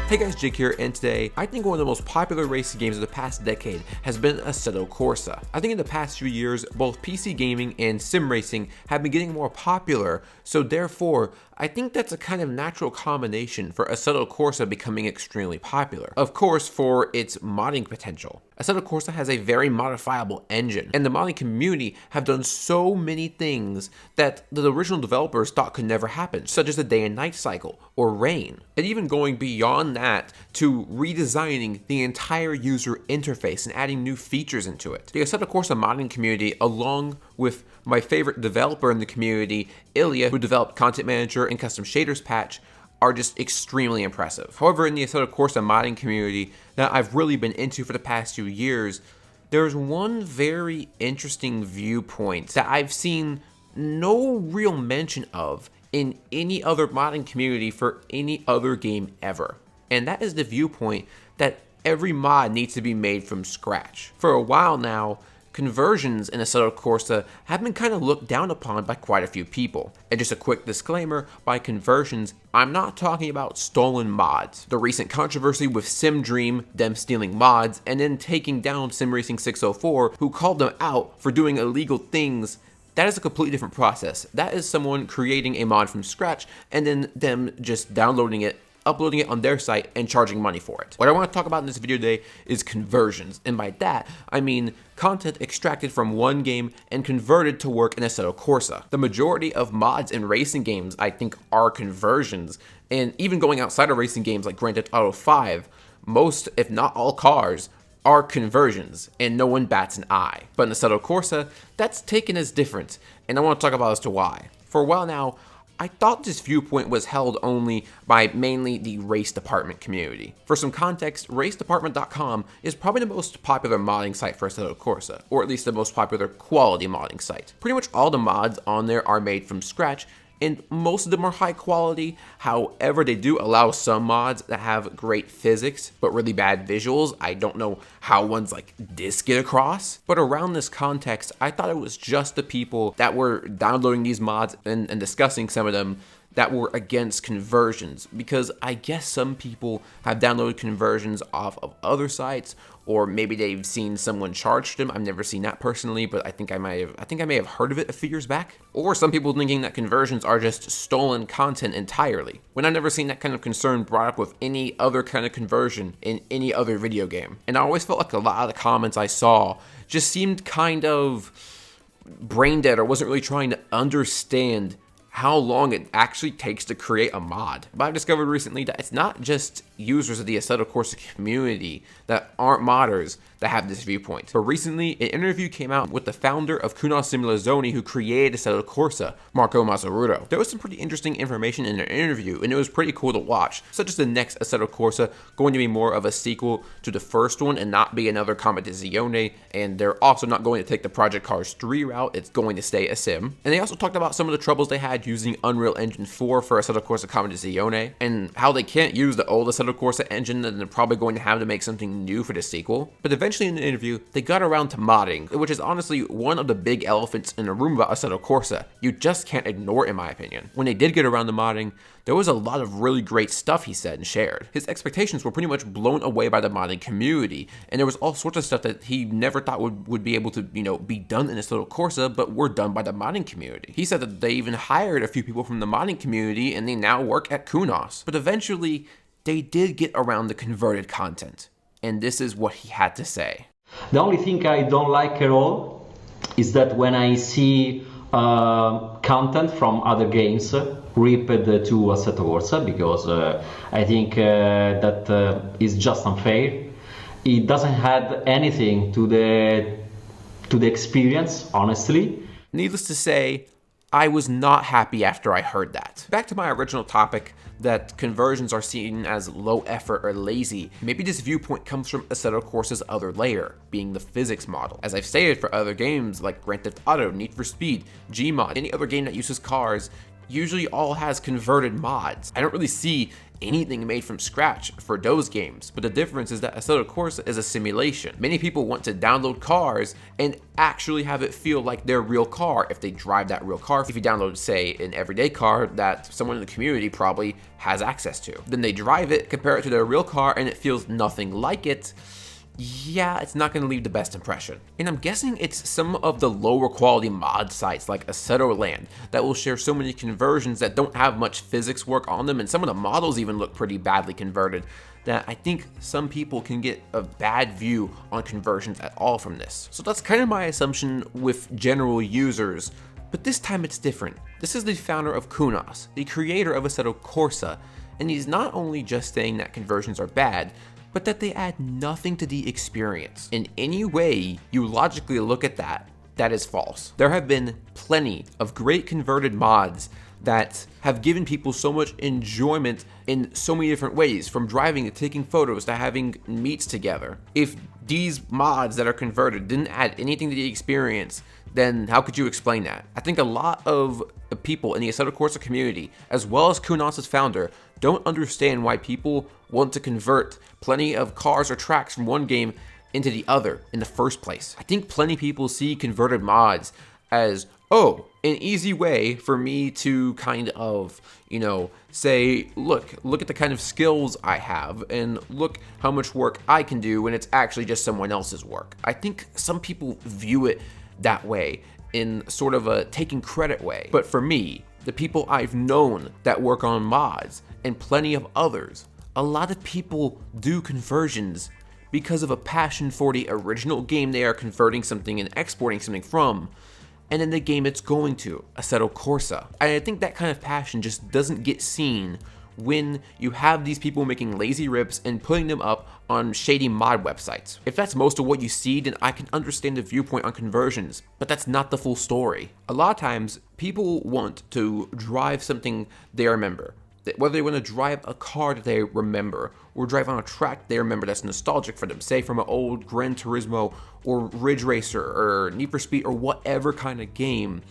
Hey guys, Jake here, and today I think one of the most popular racing games of the past decade has been Assetto Corsa. I think in the past few years, both PC gaming and sim racing have been getting more popular, so therefore, I think that's a kind of natural combination for Assetto Corsa becoming extremely popular. Of course, for its modding potential. Assetto Corsa has a very modifiable engine, and the modding community have done so many things that the original developers thought could never happen, such as the day and night cycle, or rain, and even going beyond that to redesigning the entire user interface and adding new features into it. The Assetto Corsa modding community, along with my favorite developer in the community, Ilya, who developed Content Manager and Custom Shaders Patch, are just extremely impressive. However, in the Assetto Corsa modding community that I've really been into for the past few years, there's one very interesting viewpoint that I've seen no real mention of in any other modding community for any other game ever. And that is the viewpoint that every mod needs to be made from scratch. For a while now, conversions in Assetto Corsa have been kind of looked down upon by quite a few people. And just a quick disclaimer, by conversions, I'm not talking about stolen mods. The recent controversy with SimDream, them stealing mods, and then taking down SimRacing 604, who called them out for doing illegal things, that is a completely different process. That is someone creating a mod from scratch, and then them just downloading it, uploading it on their site, and charging money for it. What I want to talk about in this video today is conversions, and by that, I mean content extracted from one game and converted to work in Assetto Corsa. The majority of mods in racing games, I think, are conversions, and even going outside of racing games like Grand Theft Auto 5, most, if not all cars, are conversions, and no one bats an eye. But in Assetto Corsa, that's taken as different, and I want to talk about as to why. For a while now, I thought this viewpoint was held only by mainly the race department community. For some context, racedepartment.com is probably the most popular modding site for Assetto Corsa, or at least the most popular quality modding site. Pretty much all the mods on there are made from scratch, and most of them are high quality. However, they do allow some mods that have great physics, but really bad visuals. I don't know how ones like this get across. But around this context, I thought it was just the people that were downloading these mods and discussing some of them that were against conversions, because I guess some people have downloaded conversions off of other sites, or maybe they've seen someone charge them. I've never seen that personally, but I think I may have heard of it a few years back. Or some people thinking that conversions are just stolen content entirely, when I've never seen that kind of concern brought up with any other kind of conversion in any other video game. And I always felt like a lot of the comments I saw just seemed kind of brain dead, or wasn't really trying to understand how long it actually takes to create a mod. But I've discovered recently that it's not just users of the Assetto Corsa community that aren't modders that have this viewpoint. But recently, an interview came out with the founder of Kunos Simulazioni, who created Assetto Corsa, Marco Mazzaruto. There was some pretty interesting information in their interview, and it was pretty cool to watch, such as the next Assetto Corsa going to be more of a sequel to the first one and not be another Competizione, and they're also not going to take the Project Cars 3 route, it's going to stay a sim. And they also talked about some of the troubles they had using Unreal Engine 4 for Assetto Corsa Competizione, and how they can't use the old Assetto Corsa engine, and they're probably going to have to make something new for the sequel. But eventually in the interview, they got around to modding, which is honestly one of the big elephants in the room about Assetto Corsa. You just can't ignore it, in my opinion. When they did get around to modding, there was a lot of really great stuff he said and shared. His expectations were pretty much blown away by the modding community, and there was all sorts of stuff that he never thought would be able to, be done in Assetto Corsa, but were done by the modding community. He said that they even hired a few people from the modding community, and they now work at Kunos. But eventually, they did get around the converted content, and this is what he had to say. The only thing I don't like at all is that when I see content from other games ripped to Assetto Corsa, because I think that is just unfair. It doesn't add anything to the experience, honestly. Needless to say, I was not happy after I heard that. Back to my original topic, that conversions are seen as low effort or lazy. Maybe this viewpoint comes from Assetto Corsa's other layer, being the physics model. As I've stated for other games like Grand Theft Auto, Need for Speed, Gmod, any other game that uses cars, usually all has converted mods. I don't really see anything made from scratch for those games, but the difference is that Assetto Corsa is a simulation. Many people want to download cars and actually have it feel like their real car if they drive that real car. If you download, say, an everyday car that someone in the community probably has access to, then they drive it, compare it to their real car, and it feels nothing like it. Yeah, it's not going to leave the best impression. And I'm guessing it's some of the lower quality mod sites like Assetto Land that will share so many conversions that don't have much physics work on them, and some of the models even look pretty badly converted, that I think some people can get a bad view on conversions at all from this. So that's kind of my assumption with general users, but this time it's different. This is the founder of Kunos, the creator of Assetto Corsa, and he's not only just saying that conversions are bad, but that they add nothing to the experience. In any way you logically look at that, that is false. There have been plenty of great converted mods that have given people so much enjoyment in so many different ways, from driving to taking photos to having meets together. If these mods that are converted didn't add anything to the experience, then how could you explain that? I think a lot of the people in the Assetto Corsa community, as well as Kunos' founder, don't understand why people want to convert plenty of cars or tracks from one game into the other in the first place. I think plenty of people see converted mods as, oh, an easy way for me to kind of, say, look at the kind of skills I have and look how much work I can do when it's actually just someone else's work. I think some people view it that way, in sort of a taking credit way. But for me, the people I've known that work on mods, and plenty of others, a lot of people do conversions because of a passion for the original game they are converting something and exporting something from, and in the game it's going to, Assetto Corsa. And I think that kind of passion just doesn't get seen when you have these people making lazy rips and putting them up on shady mod websites. If that's most of what you see, then I can understand the viewpoint on conversions, but that's not the full story. A lot of times, people want to drive something they remember. Whether they want to drive a car that they remember, or drive on a track they remember that's nostalgic for them, say from an old Gran Turismo or Ridge Racer or Need for Speed or whatever kind of game,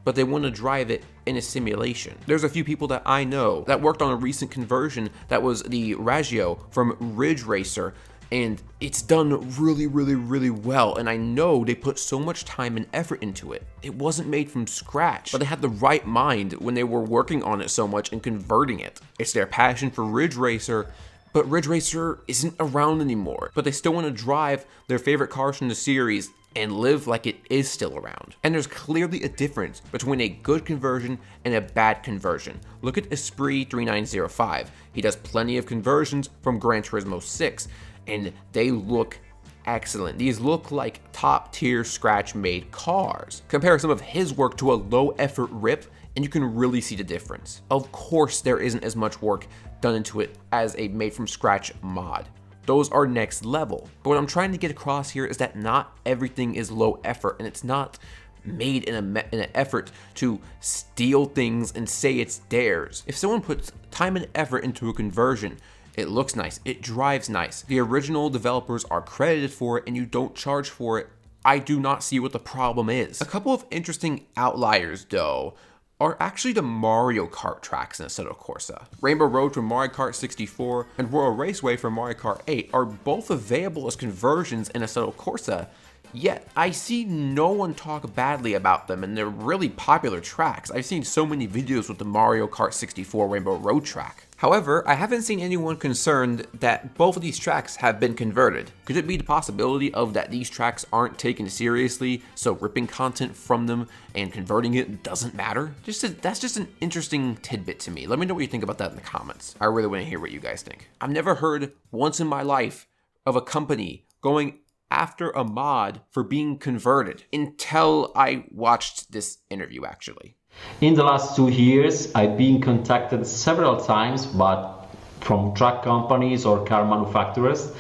but they want to drive it in a simulation. There's a few people that I know that worked on a recent conversion that was the Raggio from Ridge Racer, and it's done really, really, really well, and I know they put so much time and effort into it. It wasn't made from scratch, but they had the right mind when they were working on it so much and converting it. It's their passion for Ridge Racer, but Ridge Racer isn't around anymore, but they still want to drive their favorite cars from the series and live like it is still around. And there's clearly a difference between a good conversion and a bad conversion. Look at Esprit 3905. He does plenty of conversions from Gran Turismo 6, and they look excellent. These look like top tier scratch made cars. Compare some of his work to a low effort rip and you can really see the difference. Of course, there isn't as much work done into it as a made from scratch mod. Those are next level. But what I'm trying to get across here is that not everything is low effort, and it's not made in an effort to steal things and say it's theirs. If someone puts time and effort into a conversion, it looks nice, it drives nice, the original developers are credited for it, and you don't charge for it, I do not see what the problem is. A couple of interesting outliers, though, are actually the Mario Kart tracks in Assetto Corsa. Rainbow Road from Mario Kart 64 and Royal Raceway from Mario Kart 8 are both available as conversions in Assetto Corsa, yet I see no one talk badly about them, and they're really popular tracks. I've seen so many videos with the Mario Kart 64 Rainbow Road track. However, I haven't seen anyone concerned that both of these tracks have been converted. Could it be the possibility of that these tracks aren't taken seriously, so ripping content from them and converting it doesn't matter? That's just an interesting tidbit to me. Let me know what you think about that in the comments. I really want to hear what you guys think. I've never heard once in my life of a company going after a mod for being converted until I watched this interview, actually. In the last 2 years, I've been contacted several times, but from truck companies or car manufacturers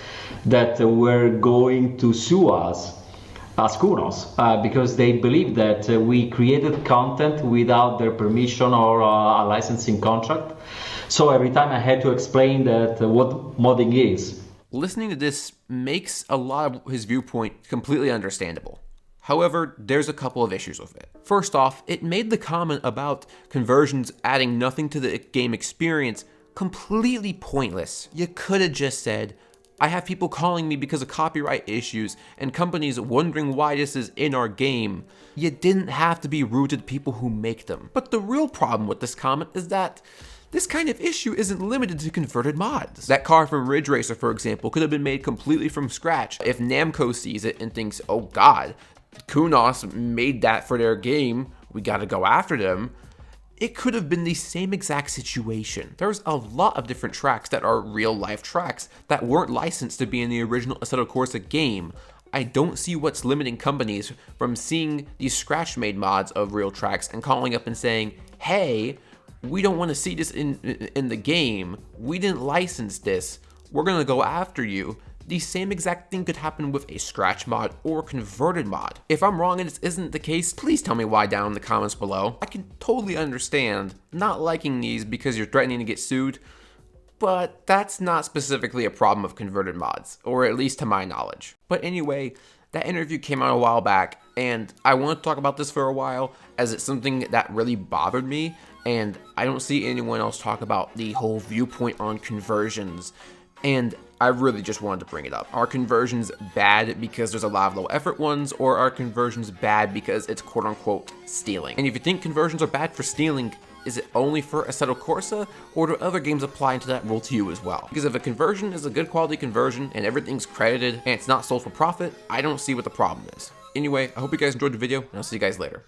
that were going to sue us as Kunos because they believe that we created content without their permission or a licensing contract. So every time I had to explain that what modding is. Listening to this makes a lot of his viewpoint completely understandable. However, there's a couple of issues with it. First off, it made the comment about conversions adding nothing to the game experience completely pointless. You could have just said, I have people calling me because of copyright issues and companies wondering why this is in our game. You didn't have to be rude to the people who make them. But the real problem with this comment is that this kind of issue isn't limited to converted mods. That car from Ridge Racer, for example, could have been made completely from scratch. If Namco sees it and thinks, oh god, Kunos made that for their game, we gotta go after them, it could have been the same exact situation. There's a lot of different tracks that are real life tracks that weren't licensed to be in the original Assetto Corsa game. I don't see what's limiting companies from seeing these scratch-made mods of real tracks and calling up and saying, hey, we don't want to see this in the game. We didn't license this. We're gonna go after you. The same exact thing could happen with a scratch mod or converted mod. If I'm wrong and this isn't the case, please tell me why down in the comments below. I can totally understand not liking these because you're threatening to get sued, but that's not specifically a problem of converted mods, or at least to my knowledge. But anyway, that interview came out a while back, and I want to talk about this for a while as it's something that really bothered me, and I don't see anyone else talk about the whole viewpoint on conversions. And I really just wanted to bring it up. Are conversions bad because there's a lot of low effort ones, or are conversions bad because it's quote unquote stealing? And if you think conversions are bad for stealing, is it only for Assetto Corsa, or do other games apply into that rule to you as well? Because if a conversion is a good quality conversion and everything's credited and it's not sold for profit, I don't see what the problem is. Anyway, I hope you guys enjoyed the video, and I'll see you guys later.